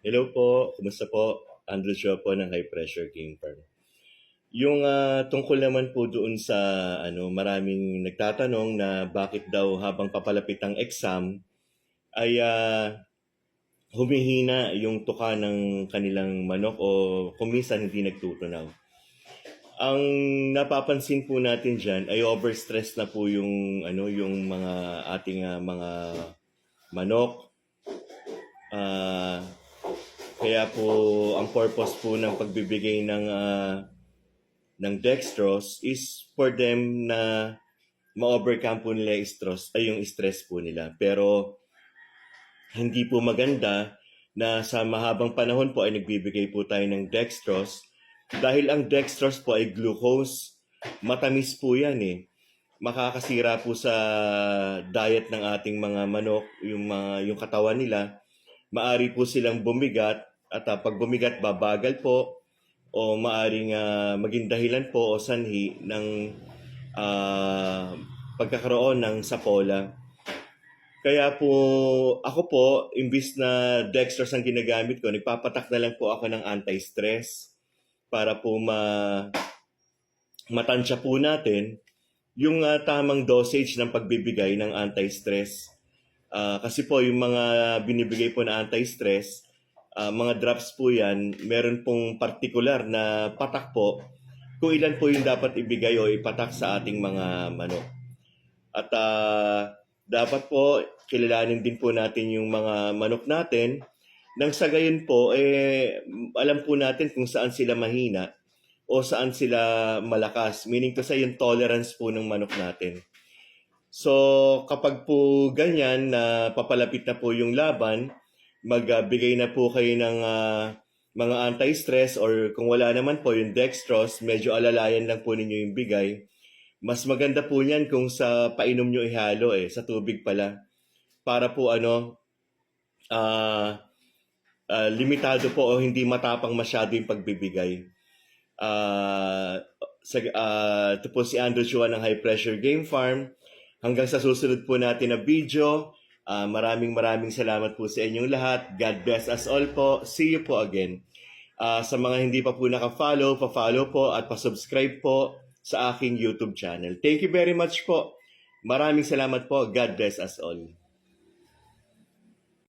Hello po, kumusta po? Andrew Chua po ng High Pressure Game Farm. Yung tungkol naman po doon sa maraming nagtatanong na bakit daw habang papalapit ang exam ay humihina yung tuka ng kanilang manok o kung minsan hindi nagtutunaw. Ang napapansin po natin diyan ay overstress na po yung mga ating mga manok. Ah, Kaya po ang purpose po ng pagbibigay ng dextrose is for them na ma-overcome po nila yung stress po nila. Pero hindi po maganda na sa mahabang panahon po ay nagbibigay po tayo ng dextrose dahil ang dextrose po ay glucose. Matamis po yan eh. Makakasira po sa diet ng ating mga manok, yung katawan nila. Maari po silang bumigat at pag bumigat babagal po o maaring maging dahilan po o sanhi ng pagkakaroon ng sapola. Kaya po ako po, imbis na dextrose ang ginagamit ko, nagpapatak na lang po ako ng anti-stress para po matansya po natin yung tamang dosage ng pagbibigay ng anti-stress. Kasi po yung mga binibigay po na anti-stress, mga drops po yan, meron pong particular na patak po kung ilan po yung dapat ibigay o ipatak sa ating mga manok. At dapat po kilalanin din po natin yung mga manok natin nang sa gayon po alam po natin kung saan sila mahina o saan sila malakas. Meaning to say yung tolerance po ng manok natin. So kapag po ganyan na papalapit na po yung laban, magbigay na po kayo ng mga anti-stress or kung wala naman po yung dextrose, medyo alalayan lang po ninyo yung bigay. Mas maganda po niyan kung sa painom nyo ihalo sa tubig pala. Para po limitado po o hindi matapang masyado yung pagbibigay. Ito po si Andrew Chua ng High Pressure Game Farm. Hanggang sa susunod po natin na video. Maraming salamat po sa inyong lahat. God bless us all po. See you po again. Sa mga hindi pa po naka-follow, pa-follow po at pa-subscribe po sa aking YouTube channel. Thank you very much po. Maraming salamat po. God bless us all.